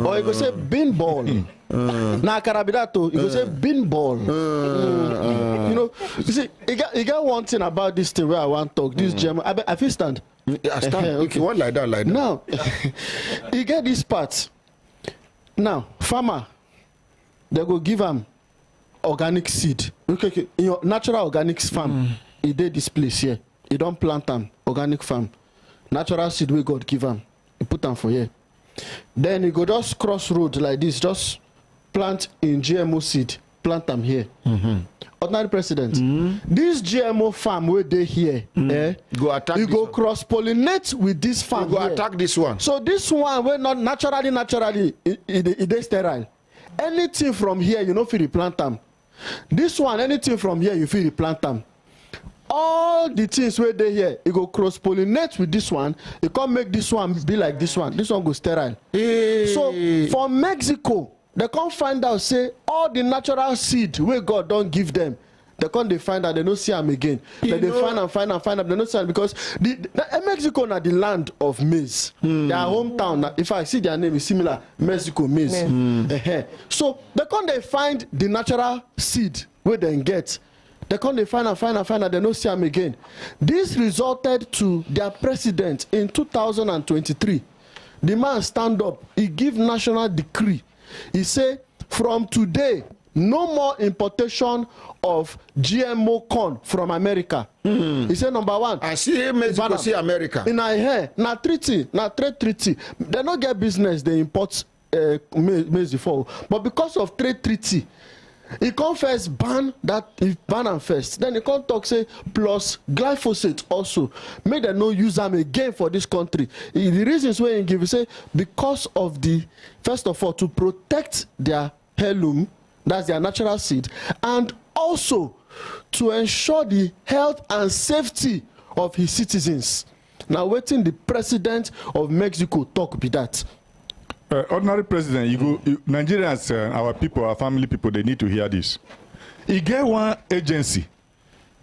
Speaker 5: Or you go say bean ball. Na karabidato, you go say bean ball. You know, you see, you got one thing about this thing where I want to talk. This German, I feel stand.
Speaker 3: I stand. Okay, what like that.
Speaker 5: Now, you get this part. Now, farmer, they go give them organic seed. Okay, in your natural organic farm, he did this place here. You don't plant them, organic farm. Natural seed we God give them. You put them for here. Then you go just cross road like this, just plant in GMO seed, plant them here. Ordinary president, this GMO farm where they here,
Speaker 3: go attack
Speaker 5: you go cross pollinate with this farm.
Speaker 3: You go attack this one.
Speaker 5: So this one we're not naturally it is sterile. Anything from here you know if you replant them. This one, anything from here you feel replant them. All the things where they here, you go cross pollinate with this one, you can't make this one be like this one go sterile. So for Mexico, they can't find out, say, all the natural seed where God don't give them, they find out, they don't see them again. Then they find them, they don't see them because Mexico is the land of maize. Their hometown, if I see their name is similar, Mexico maize. So they find the natural seed where they get. They find and they don't see them again. This resulted to their president in 2023. The man stand up, he give national decree. He say, from today, no more importation of GMO corn from America. He said, number one.
Speaker 3: I see Mexico, see America.
Speaker 5: In our hair, trade treaty. They don't get business, they import maize before. But because of trade treaty, he can't first ban them first. Then he can't talk, say, plus glyphosate also. Make them no use them again for this country. The reasons why he give, he say, because of first of all, to protect their heirloom, that's their natural seed, and also to ensure the health and safety of his citizens. Now, waiting the president of Mexico talk be that.
Speaker 1: Ordinary president, Nigerians, our people, our family people, they need to hear this. You get one agency.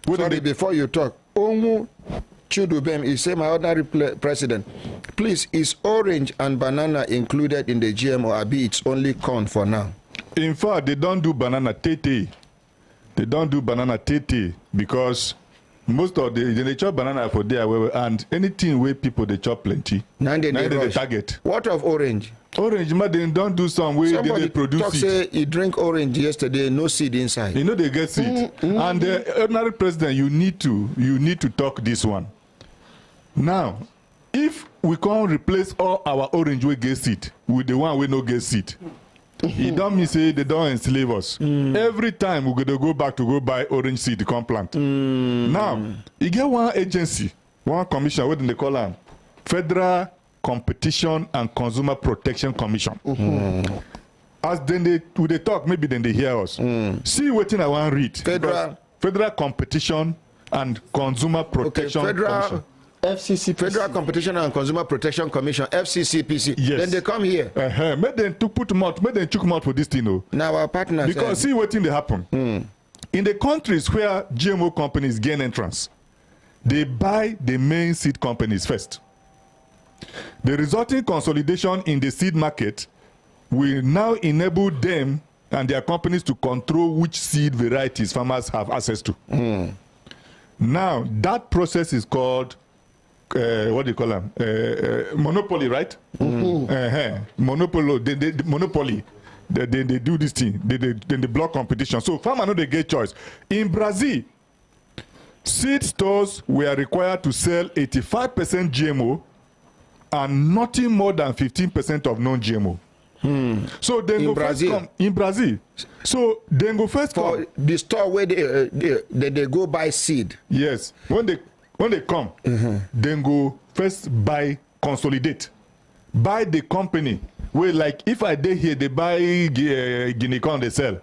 Speaker 3: Sorry, before you talk, Omu Chudubem, you say my ordinary president, please, is orange and banana included in the GMO, or be it's only corn for now?
Speaker 1: In fact, they don't do banana tete. They don't do banana tete because most of they chop banana for there, and anything where people they chop plenty.
Speaker 3: Now they
Speaker 1: target.
Speaker 3: What of orange?
Speaker 1: Orange, but they don't do some way they produce
Speaker 3: talk
Speaker 1: it.
Speaker 3: Say he drink orange yesterday, no seed inside.
Speaker 1: You know they get seed. And the ordinary president, you need to talk this one. Now, if we can't replace all our orange we get seed with the one we no get seed, it don't mean say they don't enslave us. Every time we're gonna go back to go buy orange seed to come plant. Now, you get one agency, one commission, what do they call them? Federal Competition and Consumer Protection Commission. As then they talk, maybe then they hear us. See what I want to read. Federal Competition and Consumer Protection Commission.
Speaker 3: FCCPC. Federal Competition and Consumer Protection Commission, FCCPC.
Speaker 1: Yes.
Speaker 3: Then they come here.
Speaker 1: Make them to put them out, make them took them out for this thing. No?
Speaker 3: Now our partners.
Speaker 1: Because see what thing they happen. In the countries where GMO companies gain entrance, they buy the main seed companies first. The resulting consolidation in the seed market will now enable them and their companies to control which seed varieties farmers have access to. Now, that process is called, what do you call them? Monopoly, right? Monopoly. They do this thing. They block competition. So farmers know they get choice. In Brazil, seed stores were required to sell 85% GMO and nothing more than 15% of non-GMO. So then go first come in Brazil. So then go first come
Speaker 3: the store where they go buy seed.
Speaker 1: Yes, when they come, then go first buy, consolidate, buy the company. Where like if I did here, they buy guinea corn, they sell.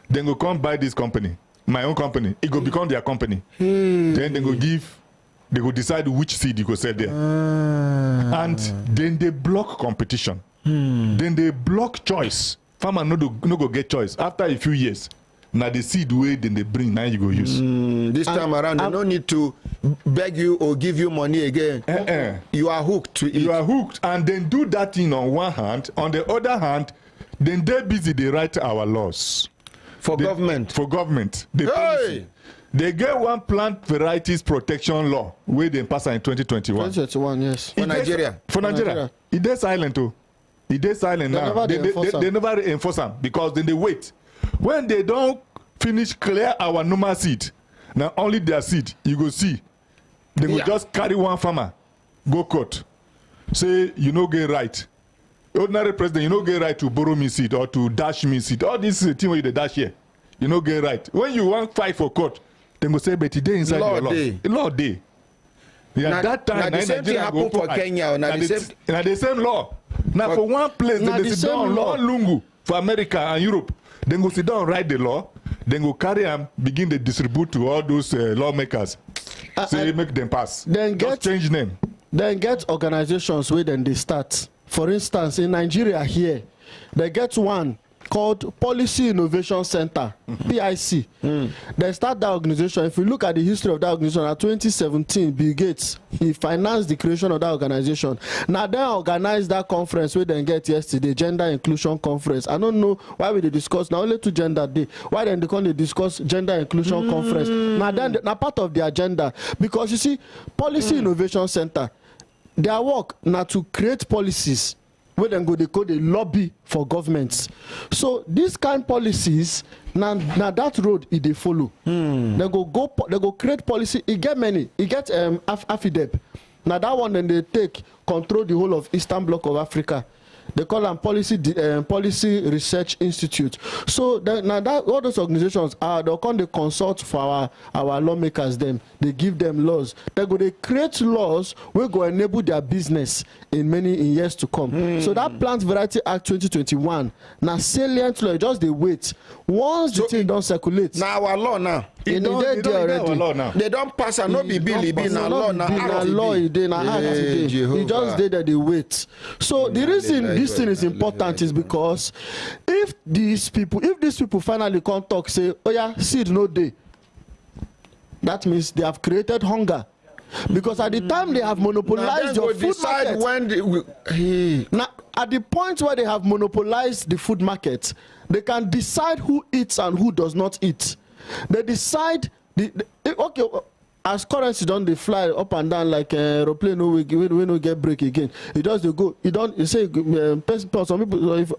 Speaker 1: Then go come buy this company, my own company. It go become their company. Then they go give. They go decide which seed you go sell there. And then they block competition. Then they block choice. Farmer no go get choice. After a few years, now the seed way then they bring, now you go use.
Speaker 3: This time around, they no need to beg you or give you money again. You are hooked to it.
Speaker 1: You are hooked. And then do that thing on one hand. On the other hand, then they're busy, they write our laws.
Speaker 3: For government.
Speaker 1: For government. The policy. They get one plant varieties protection law where they pass in 2021.
Speaker 5: 2021, yes.
Speaker 3: For Nigeria.
Speaker 1: For Nigeria. It is silent too. It is silent now. They never enforce them because then they wait. When they don't finish clear our normal seed, now only their seed, you go see. They will just carry one farmer, go court. Say, you no get right. Ordinary president, you no get right to borrow me seed or to dash me seed. All this is the thing where you dash here. You no get right. When you want fight for court, they go say, but today inside your law. Law day. Yeah,
Speaker 3: now,
Speaker 1: that time,
Speaker 3: now the same thing happen for Kenya. Now
Speaker 1: the same law. Now for one place, they sit down law Lungu for America and Europe. Then go sit down, write the law. Then go carry them, begin to distribute to all those lawmakers. Say make them pass.
Speaker 5: Then
Speaker 1: just change name.
Speaker 5: Then get organizations where then they start. For instance, in Nigeria here, they get one called Policy Innovation Center, PIC. They start that organization. If you look at the history of that organization, in 2017, Bill Gates, he financed the creation of that organization. Now they organized that conference we then get yesterday, Gender Inclusion Conference. I don't know why we discuss now only to Gender Day. Why then they discuss Gender Inclusion Conference? Now then, now part of the agenda, because you see, Policy Innovation Center, their work now to create policies where then they call the lobby for governments. So these kind of policies, now that road they follow. They go create policy. It get many. It get AFIDEP. Now that one then they take control the whole of Eastern Bloc of Africa. They call them Policy Research Institute. So now that all those organizations they'll come they consult for our lawmakers. Them they give them laws. They create laws will go enable their business in years to come. So that Plant Variety Act 2021 now salient law just they wait. Once the thing don't circulate.
Speaker 3: Now our law now.
Speaker 5: They
Speaker 3: don't pass and not be bill. It be now law now.
Speaker 5: Law it just did that they wait. So the reason this thing is important is because if these people finally come talk say, oh yeah, seed no day, that means they have created hunger. Because at the time they have monopolized your food market. Now at the point where they have monopolized the food market, they can decide who eats and who does not eat. They decide okay, as currency don't they fly up and down like aeroplane we no get break again. It does they go. It don't. You say some people if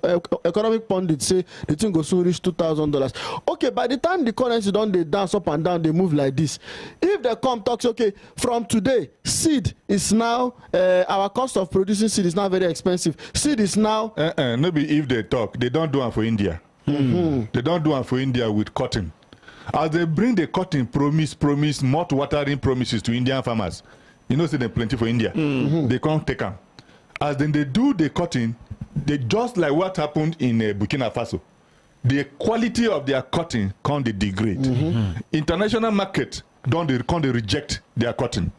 Speaker 5: economic pundits say the thing go soon reach $2,000. Okay, by the time the currency don't they dance up and down, they move like this. If they come talks, okay, from today seed is now our cost of producing seed is now very expensive. Seed is now.
Speaker 1: Maybe if they talk, they don't do it for India. They don't do it for India with cotton. As they bring the cotton promise, mouth watering promises to Indian farmers, you know, say they plenty for India. They can't take them. As then they do the cotton, they just like what happened in Burkina Faso. The quality of their cotton can't degrade. International market don't they reject their cotton.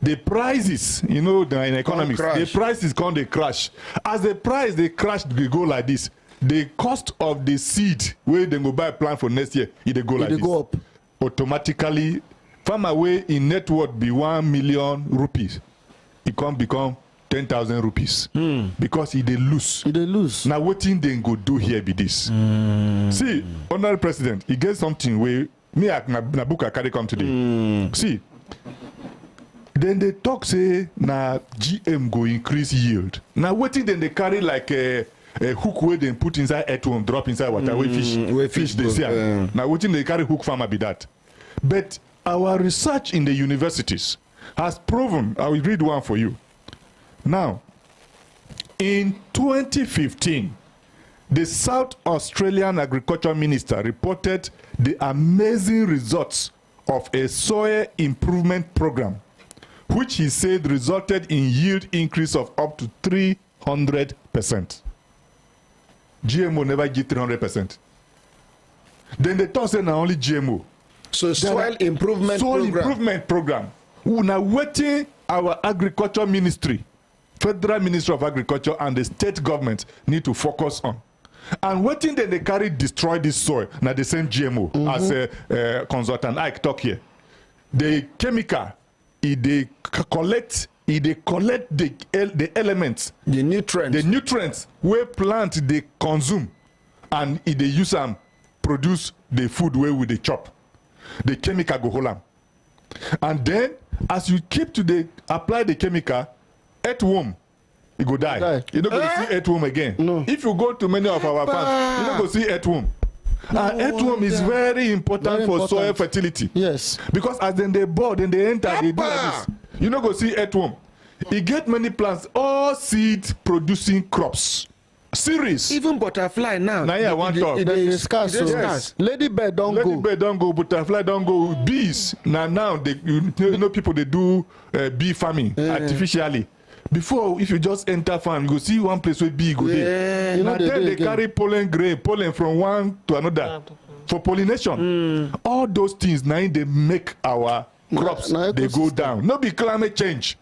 Speaker 1: The prices, you know, in economics, the prices can't they crash. As the price they crash, they go like this. The cost of the seed where they go buy a plant for next year, it go like this. Go up. Automatically, farmer way in net worth be 1 million rupees. It can become 10,000 rupees because they lose. They lose. Now what thing they go do here be this? See, Honorable President, he gets something where me at Nabuka carry come today. See, then they talk say na GM go increase yield. Now what thing then they carry like a hook where they put inside earthworm, drop inside water, where fish they see. Now what thing they carry hook farmer be that? But our research in the universities has proven. I will read one for you. Now, in 2015, the South Australian Agriculture Minister reported the amazing results of a soil improvement program, which he said resulted in yield increase of up to 300%. GMO never give 300%. Then they thought say now only GMO.
Speaker 3: So soil improvement
Speaker 1: program. Now waiting our agriculture ministry, Federal Ministry of Agriculture and the state government need to focus on. And waiting then they carry destroy this soil. Now they send GMO as a consultant. I talk here. The chemical, they collect the elements, the nutrients where plant they consume, and they use them produce the food where we they chop. The chemical go hold them. And then as you keep to apply the chemical, earthworm, it go die. You don't go see earthworm again. No. If you go to many of our farms, you don't go see earthworm. Earthworm is very important for soil fertility. Yes. Because as then they board and they enter, they do like this. You don't go see earthworm. You get many plants, all seed producing crops. Series.
Speaker 3: Even butterfly now.
Speaker 1: Now yeah, one talk.
Speaker 5: It is scarce. Yes. Ladybird don't go.
Speaker 1: Ladybird don't go. Butterfly don't go. Bees. Now they, you know people they do bee farming artificially. Before, if you just enter farm, you go see one place where bee go there. Now then they carry pollen from one to another for pollination. All those things now they make our crops they go down. No be climate change.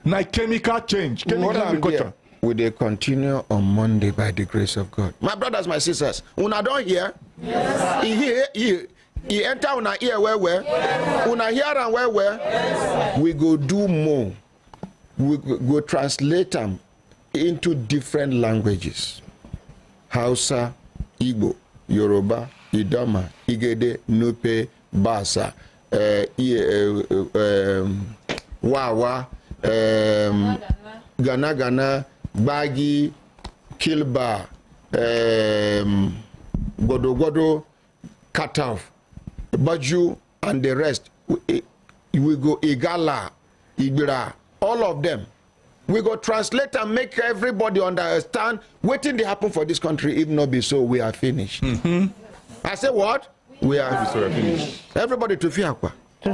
Speaker 1: Now chemical change. Chemical agriculture.
Speaker 3: Will they continue on Monday by the grace of God? My brothers, my sisters, una don't hear? Yes. He enter una ear where? Una hear and where? We go do more. We go translate them into different languages. Hausa, Igbo, Yoruba, Idoma, Igede, Nupe, Basa, Wawa, Gana, Bagi, Kilba, Godo, Katav, Baju, and the rest. We go Igala, Ibira, all of them. We go translate and make everybody understand what thing they happen for this country. If not be so, we are finished. I say what? We are finished. Everybody to fiakwa. To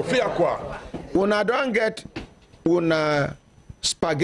Speaker 3: fiakwa. Una don't get una spaghetti.